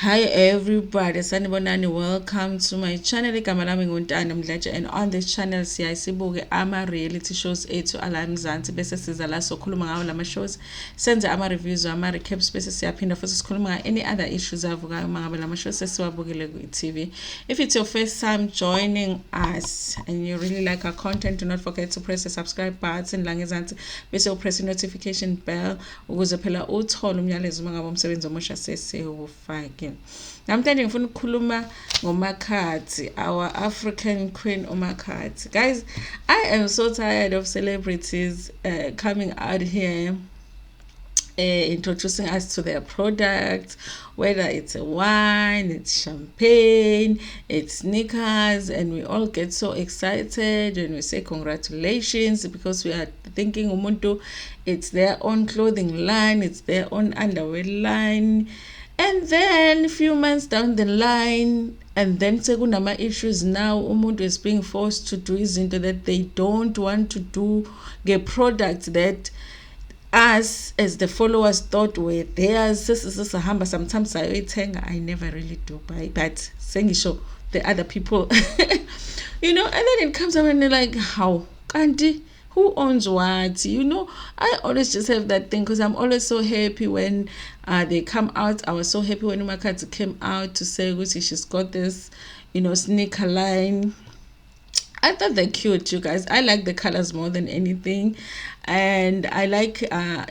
Hi everybody, sanibonani, welcome to my channel. Igama lami Ntando Mdletshe, and on this channel siyasibuke ama reality shows ethu ala Mzansi bese siza la sokhuluma ngawo lama shows, senze ama reviews ama recaps bese siyaphinda futhi sikhuluma nga any other issues avukayo mangabe lama shows sesiwabukile ku TV. If it's your first time joining us and you really like our content, do not forget to press the subscribe button la ngezansi bese upress the notification bell ukuze phela uthole umyalezo mangabe umsebenzi omusha sesiwufake. Namhlanje ngifuna ukukhuluma ngoMakhadzi, our African queen uMakhadzi. Guys, I am so tired of celebrities coming out here introducing us to their products, whether it's a wine, it's champagne, it's sneakers, and we all get so excited when we say congratulations because we are thinking umuntu, it's their own clothing line, it's their own underwear line. And then a few months down the line, and then sekunama issues now, umuntu is being forced to do izinto that they don't want to do, get products that us as the followers thought were theirs. Sometimes I never really do buy, but sengisho the other people and then it comes up and they're like, how Kanti, who owns what? I always just have that thing because I'm always so happy when they come out. I was so happy when Makhadzi came out to say she's got this sneaker line. I thought they're cute, you guys. I like the colors more than anything, and I like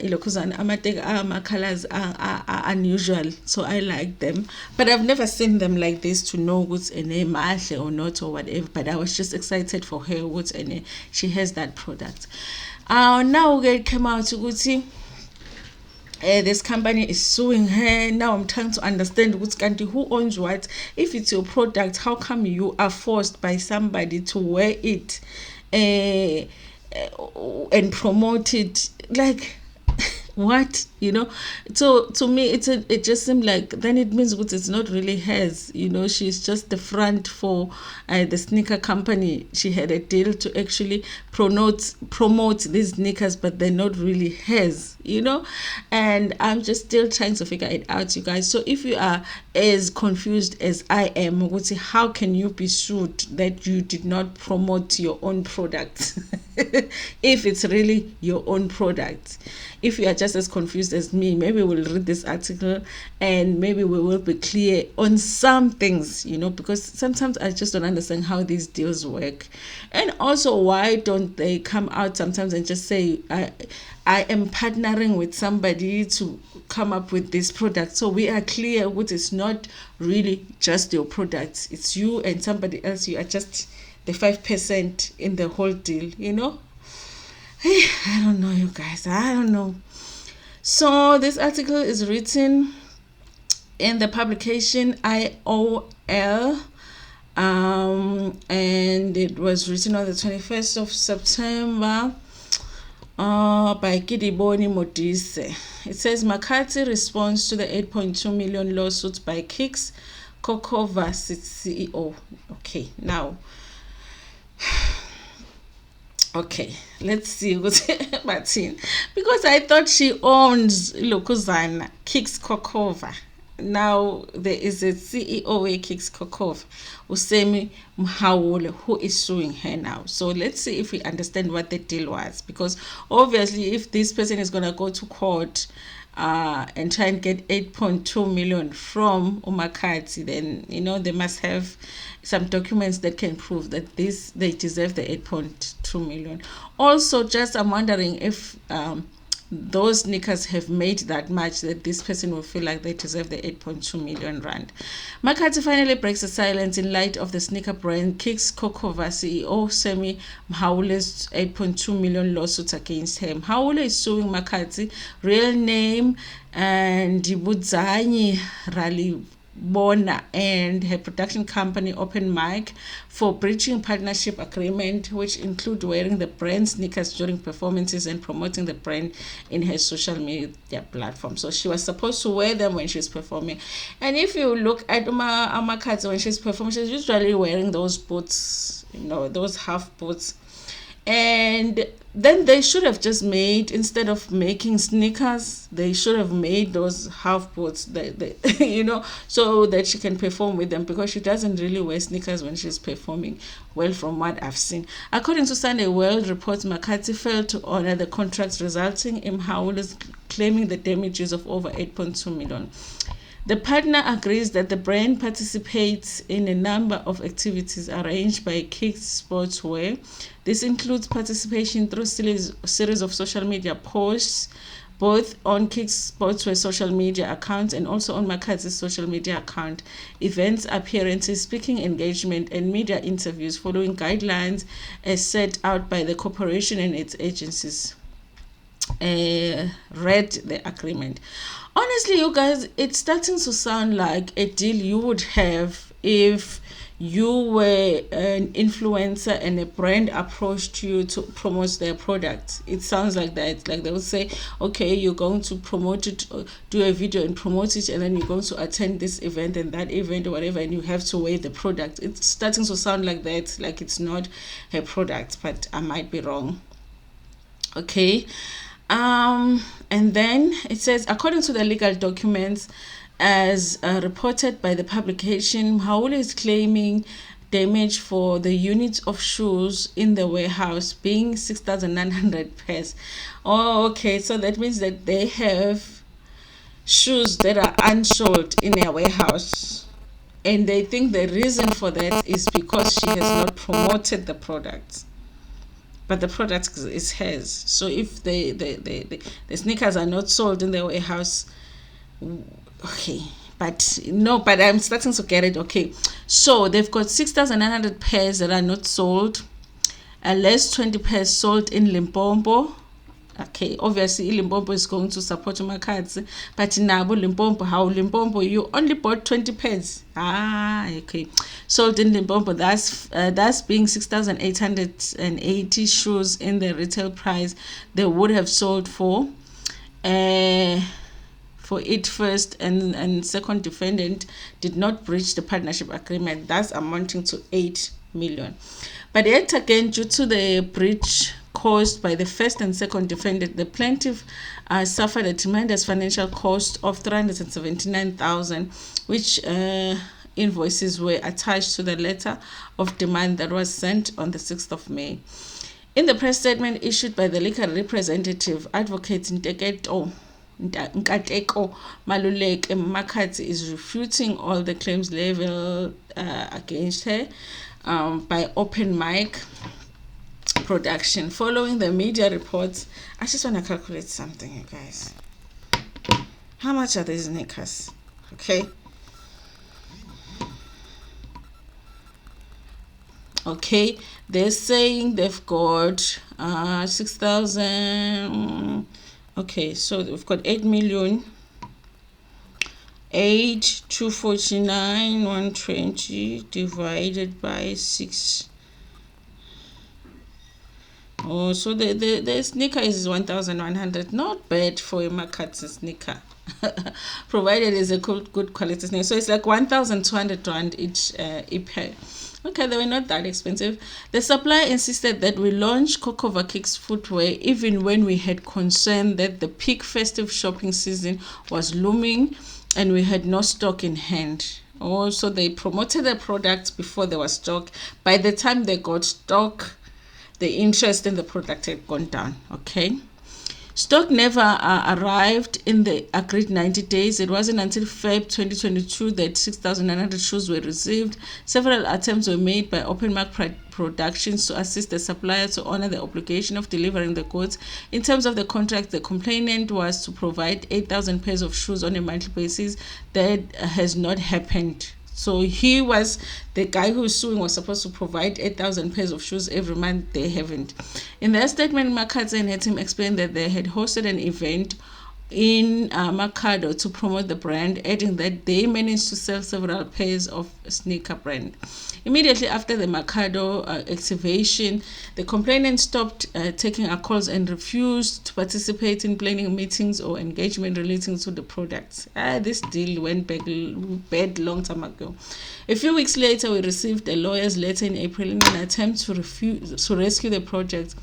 because my colors are unusual, so I like them. But I've never seen them like this to know what's a name or not or whatever. But I was just excited for her. What's a name? She has that product. Now it came out to this company is suing her. Now I'm trying to understand who owns what. If it's your product, how come you are forced by somebody to wear it and promote it? Like, what? So to me it just seemed like then it means it's not really hers. She's just the front for the sneaker company. She had a deal to actually promote these sneakers, but they're not really hers, and I'm just still trying to figure it out, you guys. So if you are as confused as I am, how can you be sued that you did not promote your own product if it's really your own product? If you are just as confused as me, maybe we'll read this article and maybe we will be clear on some things, because sometimes I just don't understand how these deals work. And also, why don't they come out sometimes and just say, I am partnering with somebody to come up with this product, so we are clear what is not really just your product, it's you and somebody else. You are just the 5% in the whole deal, I don't know, you guys. I don't know. So this article is written in the publication IOL, and it was written on the 21st of September by Kidiboni Modise. It says Makhadzi responds to the 8.2 million lawsuit by Kicks Kokova CEO. Okay, now. Okay, let's see what's Martin, because I thought she owns Lokuzana Kicks Kokova. Now there is a CEO Kicks Kokova, Usemi Mhawule, who is suing her now. So let's see if we understand what the deal was, because obviously if this person is gonna go to court and try and get 8.2 million from Makhadzi, then they must have some documents that can prove that they deserve the 8.2 million. Also, just I'm wondering if those sneakers have made that much that this person will feel like they deserve the 8.2 million rand. Makhadzi finally breaks the silence in light of the sneaker brand Kicks Kokova CEO Semi Mhawule's 8.2 million lawsuits against him. Mhawule is suing Makhadzi, real name, and Budzanyi Rally Bona, and her production company Open Mic for breaching partnership agreement, which include wearing the brand sneakers during performances and promoting the brand in her social media platform. So she was supposed to wear them when she's performing. And if you look at Makhadzi when she's performing, she's usually wearing those boots, those half boots. And then they should have just made, instead of making sneakers, they should have made those half boards that so that she can perform with them, because she doesn't really wear sneakers when she's performing, well, from what I've seen. According to Sunday World reports, Makhadzi failed to honor the contracts, resulting in Mhaulu's claiming the damages of over 8.2 million. The partner agrees that the brand participates in a number of activities arranged by Kicks Sportswear. This includes participation through series of social media posts, both on Kicks Sportswear social media accounts and also on Makhadzi's social media account, events, appearances, speaking engagement, and media interviews following guidelines as set out by the corporation and its agencies. Read the agreement. Honestly, you guys, it's starting to sound like a deal you would have if you were an influencer and a brand approached you to promote their product. It sounds like that. Like they would say, okay, you're going to promote it, do a video and promote it, and then you're going to attend this event and that event or whatever, and you have to wear the product. It's starting to sound like that, like it's not her product, but I might be wrong. Okay. And then it says, according to the legal documents, as reported by the publication, Mhaulu is claiming damage for the units of shoes in the warehouse being 6,900 pairs. Oh, okay. So that means that they have shoes that are unsold in their warehouse. And they think the reason for that is because she has not promoted the product. But the product is hers. So if the sneakers are not sold in the warehouse, okay. But no, but I'm starting to get it. Okay. So they've got 6,900 pairs that are not sold. Less 20 pairs sold in Limpopo. Okay, obviously Limpopo is going to support Makhadzi, but in Limpopo, how Limpopo, you only bought 20 pairs. Okay. Sold in Limpopo, that's being 6,880 shoes in the retail price they would have sold for it. First and second defendant did not breach the partnership agreement, thus amounting to 8 million. But yet again, due to the breach caused by the first and second defendant, the plaintiff suffered a tremendous financial cost of 379,000, which invoices were attached to the letter of demand that was sent on the 6th of May. In the press statement issued by the legal representative, Advocate Nkateko Maluleke, Makhadzi is refuting all the claims leveled against her by Open Mic Production. Following the media reports, I just want to calculate something, you guys. How much are these sneakers? Okay. Okay, they're saying they've got 6,000. Okay, so we've got 8 million. 249 120 divided by 6. Oh, so the sneaker is 1,100. Not bad for a Makhadzi sneaker. Provided it's a good quality sneaker. So it's like 1,200 rand each pair. Okay, they were not that expensive. The supplier insisted that we launched Kokova Kicks footwear even when we had concern that the peak festive shopping season was looming and we had no stock in hand. Also, they promoted the product before there was stock. By the time they got stock, the interest in the product had gone down. Okay. Stock never arrived in the agreed 90 days. It wasn't until Feb 2022 that 6,900 shoes were received. Several attempts were made by Open Mic Productions to assist the supplier to honor the obligation of delivering the goods. In terms of the contract, the complainant was to provide 8,000 pairs of shoes on a monthly basis. That has not happened. So he was the guy who's suing was supposed to provide 8,000 pairs of shoes every month. They haven't. In their statement, Makhadzi and her team explained that they had hosted an event in Makhadzi to promote the brand, adding that they managed to sell several pairs of sneaker brand. Immediately after the Makhadzi activation, the complainant stopped taking our calls and refused to participate in planning meetings or engagement relating to the products. This deal went bad long time ago. A few weeks later, we received a lawyer's letter in April in an attempt to rescue the project.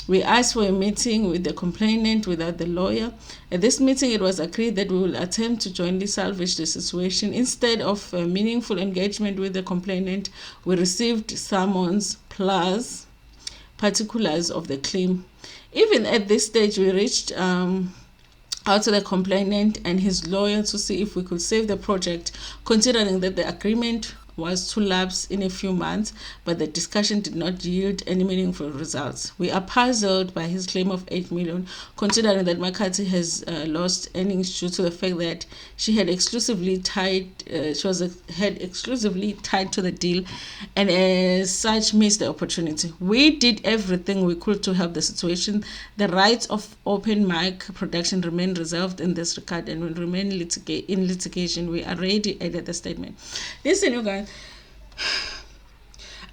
We asked for a meeting with the complainant without the lawyer. At this meeting, it was agreed that we will attempt to jointly salvage the situation. Instead of meaningful engagement with the complainant, we received summons plus particulars of the claim. Even at this stage, we reached out to the complainant and his lawyer to see if we could save the project, considering that the agreement was to lapse in a few months, but the discussion did not yield any meaningful results. We are puzzled by his claim of 8 million, considering that Makhadzi has lost earnings due to the fact that she had exclusively tied to the deal, and as such missed the opportunity. We did everything we could to help the situation. The rights of open mic production remain reserved in this regard and will remain in litigation. We already added the statement. Listen, you guys,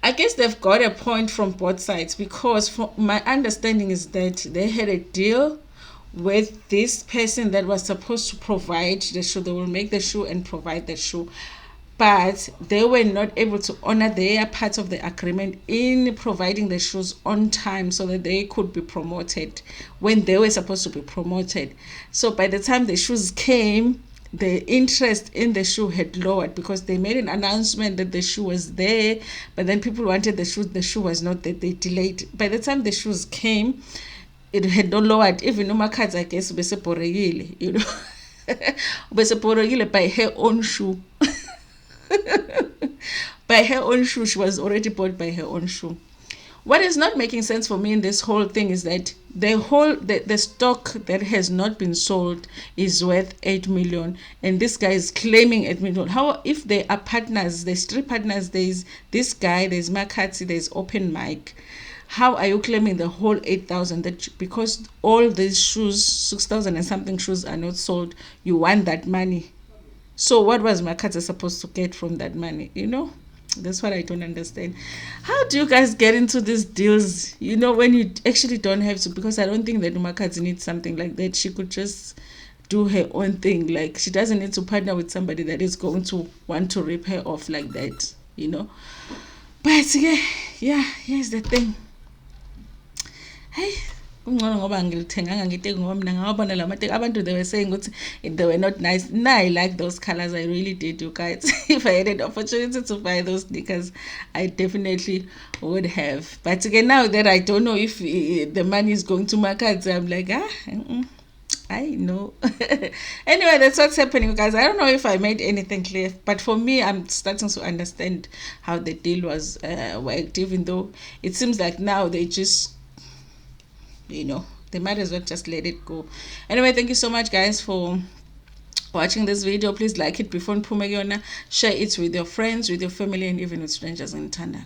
I guess they've got a point from both sides, because from my understanding is that they had a deal with this person that was supposed to provide the shoe. They will make the shoe and provide the shoe, but they were not able to honor their part of the agreement in providing the shoes on time so that they could be promoted when they were supposed to be promoted. So by the time the shoes came, the interest in the shoe had lowered, because they made an announcement that the shoe was there, but then people wanted the shoe was not there. They delayed. By the time the shoes came, it had no lowered. Even Makhadzi, I guess, you know, by her own shoe. By her own shoe. She was already bought by her own shoe. What is not making sense for me in this whole thing is that the stock that has not been sold is worth 8 million, and this guy is claiming 8 million. How, if they are partners, there's 3 partners, there's this guy, there's Makhadzi, there's Open Mic. How are you claiming the whole 8,000? That because all these shoes, 6,000 and something shoes, are not sold, you want that money? So what was Makhadzi supposed to get from that money? You know, that's what I don't understand. How do you guys get into these deals, you know, when you actually don't have to? Because I don't think that Makhadzi needs something like that. She could just do her own thing. Like, she doesn't need to partner with somebody that is going to want to rip her off like that, you know. But yeah, here's the thing. Hey, kungcono ngoba ngilithenganga ngiteki ngoba mina ngawabona la mateki. Abantu, they were saying ukuthi they were not nice. Nah, I like those colors. I really did, you guys. If I had an opportunity to buy those sneakers, I definitely would have. But again, now that I don't know if the money is going to Makhadzi, I'm like, I know. Anyway, that's what's happening, guys. I don't know if I made anything clear, but for me, I'm starting to understand how the deal was worked, even though it seems like now they just, you know, they might as well just let it go. Anyway, thank you so much, guys, for watching this video. Please like it before Mpumegona. Share it with your friends, with your family, and even with strangers in Ntando.